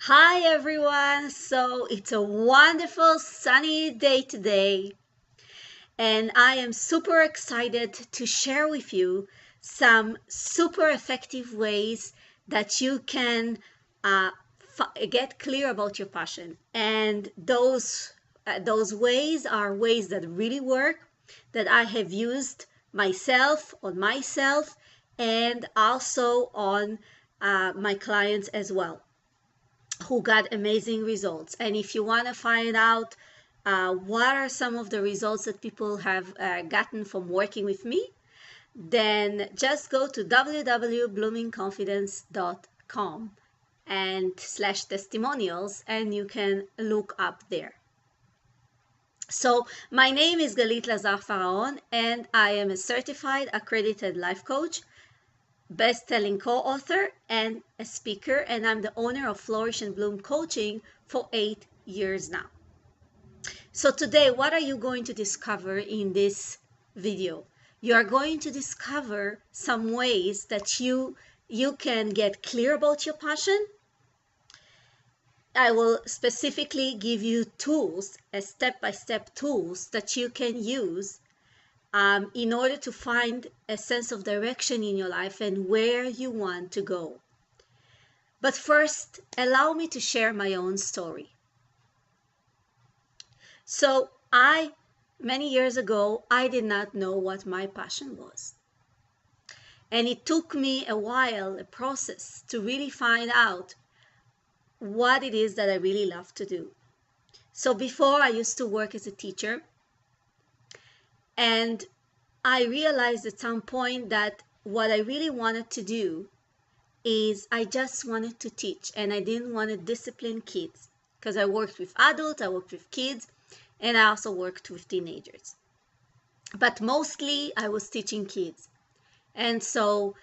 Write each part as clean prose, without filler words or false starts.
Hi everyone! So it's a wonderful sunny day today, and I am super excited to share with you some super effective ways that you can get clear about your passion. And those ways are ways that really work, that I have used on myself, and also on my clients as well, who got amazing results. And if you want to find out what are some of the results that people have gotten from working with me, then just go to www.bloomingconfidence.com and /testimonials, and you can look up there. So my name is Galit Lazar Faraon, and I am a certified accredited life coach, best-selling co-author, and a speaker, and I'm the owner of Flourish and Bloom Coaching for 8 years now. So today, what are you going to discover in this video? You are going to discover some ways that you can get clear about your passion. I will specifically give you tools, step-by-step tools that you can use in order to find a sense of direction in your life and where you want to go. But first, allow me to share my own story. So many years ago, I did not know what my passion was. And it took me a while, a process, to really find out what it is that I really love to do. So before, I used to work as a teacher, and I realized at some point that what I really wanted to do is I just wanted to teach, and I didn't want to discipline kids, because I worked with adults, I worked with kids, and I also worked with teenagers. But mostly I was teaching kids. And so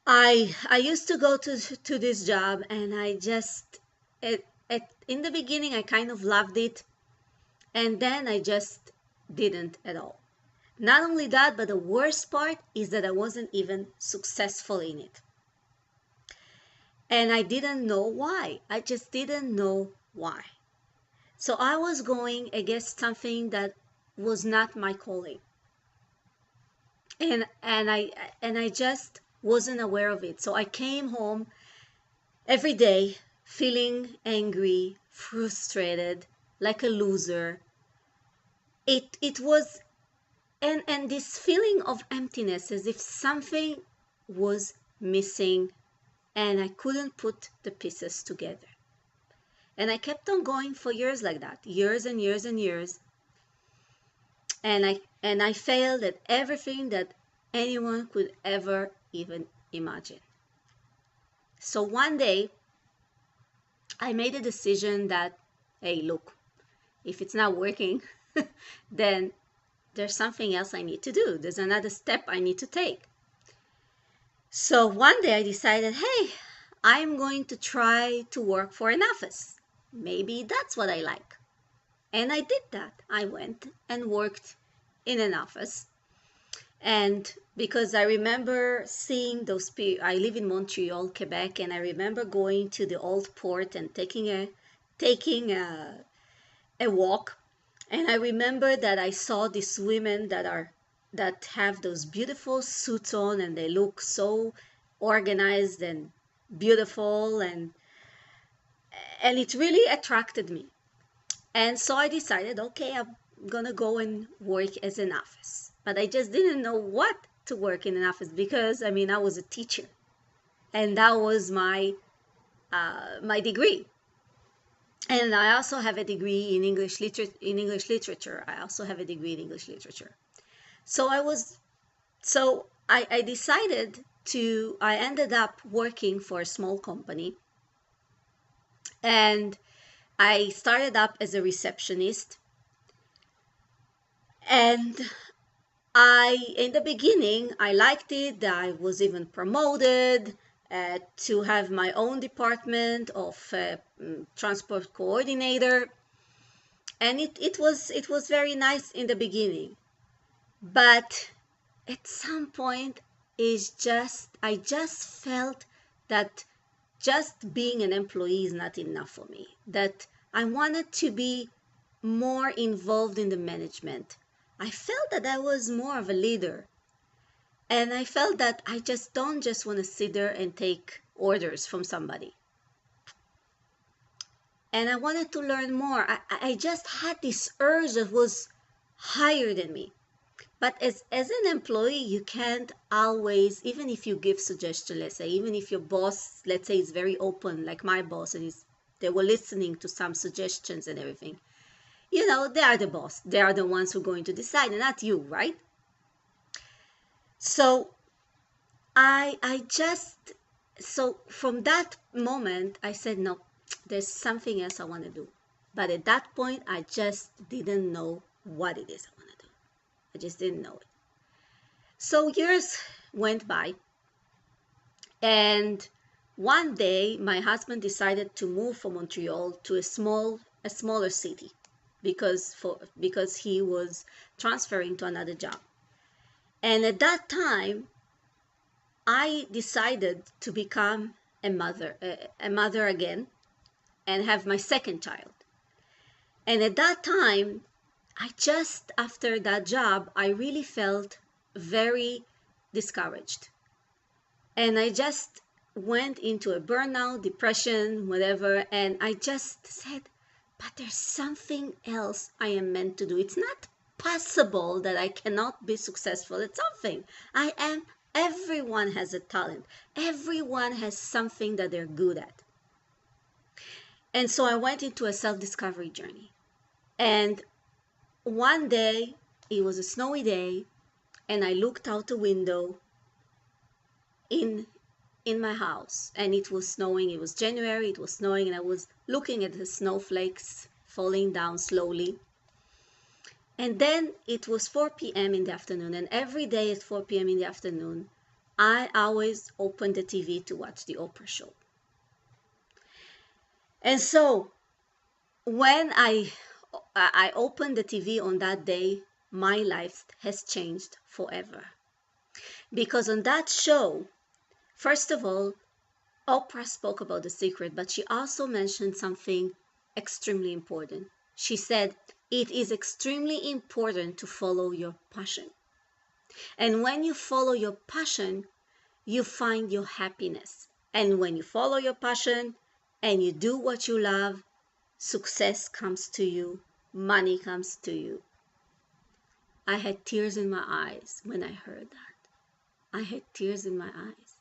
I used to go to this job, and I just, in the beginning, I kind of loved it, and then I just didn't at all. Not only that, but the worst part is that I wasn't even successful in it. And I didn't know why. I just didn't know why. So I was going against something that was not my calling. And I just wasn't aware of it. So I came home every day feeling angry, frustrated, like a loser. It was and this feeling of emptiness, as if something was missing and I couldn't put the pieces together. And I kept on going for years like that, years and years and years. And I failed at everything that anyone could ever even imagine. So one day, I made a decision that, hey, look, if it's not working, then there's something else I need to do. There's another step I need to take. So one day I decided, hey, I'm going to try to work for an office. Maybe that's what I like. And I did that. I went and worked in an office. And because I remember seeing those people, I live in Montreal, Quebec, and I remember going to the old port and taking a walk. And I remember that I saw these women that have those beautiful suits on, and they look so organized and beautiful, and it really attracted me. And so I decided, okay, I'm gonna go and work as an office. But I just didn't know what to work in an office, because I was a teacher, and that was my degree. And I also have a degree in English literature. I also have a degree in English literature. So I decided I ended up working for a small company, and I started up as a receptionist. And in the beginning, I liked it. I was even promoted to have my own department of transport coordinator. And it was very nice in the beginning. But at some point, I just felt that just being an employee is not enough for me, that I wanted to be more involved in the management. I felt that I was more of a leader. And I felt that I just don't just want to sit there and take orders from somebody. And I wanted to learn more. I just had this urge that was higher than me. But as an employee, you can't always, even if you give suggestions, let's say, even if your boss, let's say, is very open, like my boss, and they were listening to some suggestions and everything. You know, they are the boss. They are the ones who are going to decide, and not you, right? So so from that moment, I said, no, there's something else I want to do. But at that point, I just didn't know what it is I want to do. I just didn't know it. So years went by, and one day my husband decided to move from Montreal to a smaller city because he was transferring to another job. And at that time, I decided to become a mother again, and have my second child. And at that time, after that job, I really felt very discouraged. And I just went into a burnout, depression, whatever, and I just said, but there's something else I am meant to do. It's not possible that I cannot be successful at something. Everyone has a talent. Everyone has something that they're good at. And so I went into a self-discovery journey. And one day, it was a snowy day, and I looked out the window in my house, and it was snowing. It was January, it was snowing, and I was looking at the snowflakes falling down slowly. And then it was 4 p.m. in the afternoon, and every day at 4 p.m. in the afternoon, I always opened the TV to watch the Oprah show. And so when I opened the TV on that day, my life has changed forever. Because on that show, first of all, Oprah spoke about the secret, but she also mentioned something extremely important. She said, it is extremely important to follow your passion. And when you follow your passion, you find your happiness. And when you follow your passion and you do what you love, success comes to you, money comes to you. I had tears in my eyes when I heard that. I had tears in my eyes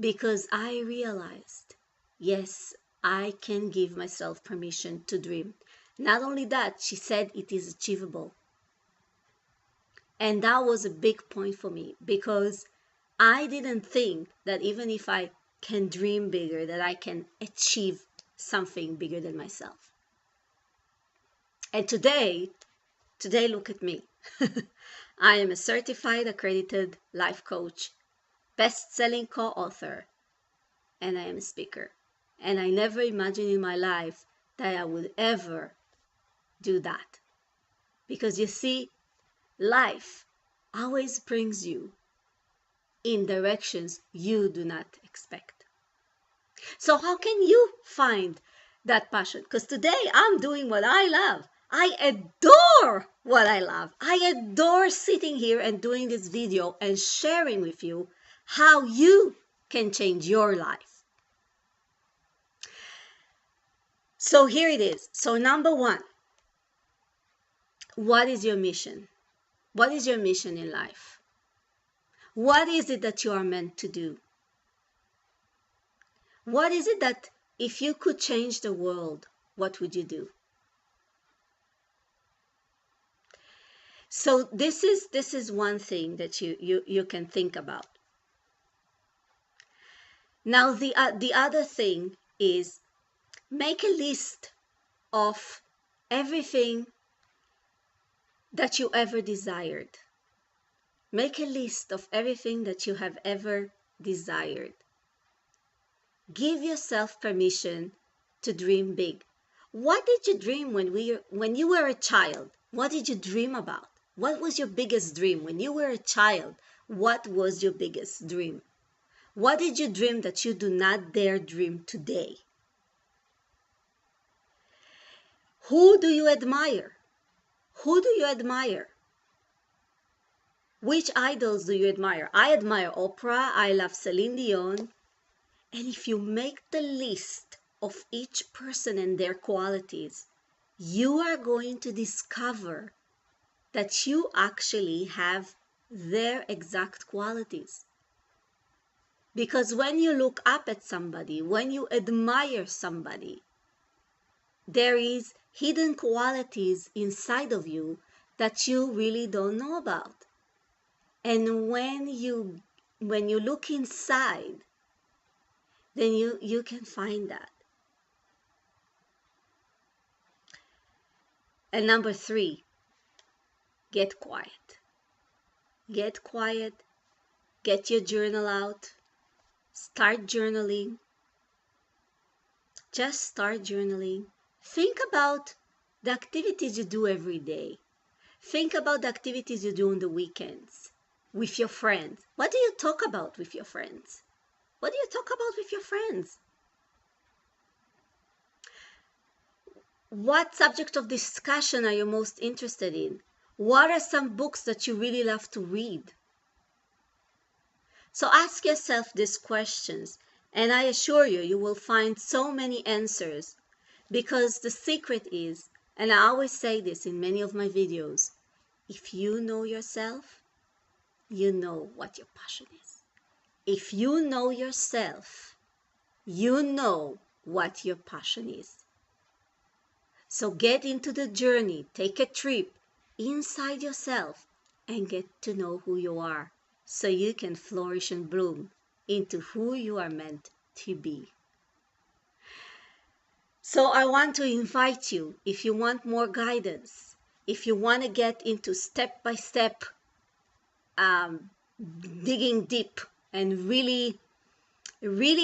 because I realized, yes, I can give myself permission to dream. Not only that, she said it is achievable. And that was a big point for me because I didn't think that even if I can dream bigger, that I can achieve something bigger than myself. And today, look at me. I am a certified accredited life coach, best-selling co-author, and I am a speaker. And I never imagined in my life that I would ever do that. Because you see, life always brings you in directions you do not expect. So how can you find that passion? Because today I'm doing what I love. I adore what I love. I adore sitting here and doing this video and sharing with you how you can change your life. So here it is. So number one, what is your mission? What is your mission in life? What is it that you are meant to do? What is it that if you could change the world, what would you do? So this is one thing that you can think about. Now the other thing is make a list of everything that you ever desired. Make a list of everything that you have ever desired. Give yourself permission to dream big. What did you dream when you were a child? What did you dream about? What was your biggest dream? When you were a child, what was your biggest dream? What did you dream that you do not dare dream today? Who do you admire? Who do you admire? Which idols do you admire? I admire Oprah. I love Celine Dion. And if you make the list of each person and their qualities, you are going to discover that you actually have their exact qualities. Because when you look up at somebody, when you admire somebody, there is hidden qualities inside of you that you really don't know about. And when you look inside, then you can find that. And number 3, get quiet. Get quiet. Get your journal out. Start journaling. Just start journaling. Think about the activities you do every day. Think about the activities you do on the weekends with your friends. What do you talk about with your friends? What do you talk about with your friends? What subject of discussion are you most interested in? What are some books that you really love to read? So ask yourself these questions, and I assure you, you will find so many answers, because the secret is, and I always say this in many of my videos, if you know yourself, you know what your passion is. If you know yourself, you know what your passion is. So get into the journey, take a trip inside yourself and get to know who you are so you can flourish and bloom into who you are meant to be. So I want to invite you, if you want more guidance, if you want to get into step-by-step digging deep and really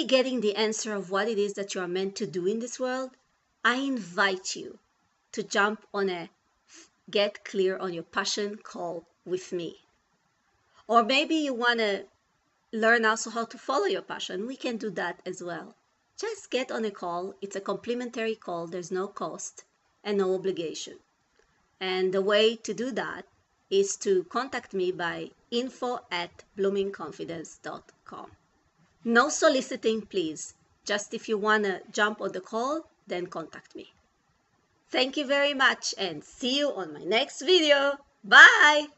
getting the answer of what it is that you are meant to do in this world, I invite you to jump on a Get Clear on Your Passion call with me. Or maybe you want to learn also how to follow your passion. We can do that as well. Just get on a call. It's a complimentary call. There's no cost and no obligation. And the way to do that is to contact me by info@bloomingconfidence.com. No soliciting, please. Just if you want to jump on the call, then contact me. Thank you very much and see you on my next video. Bye!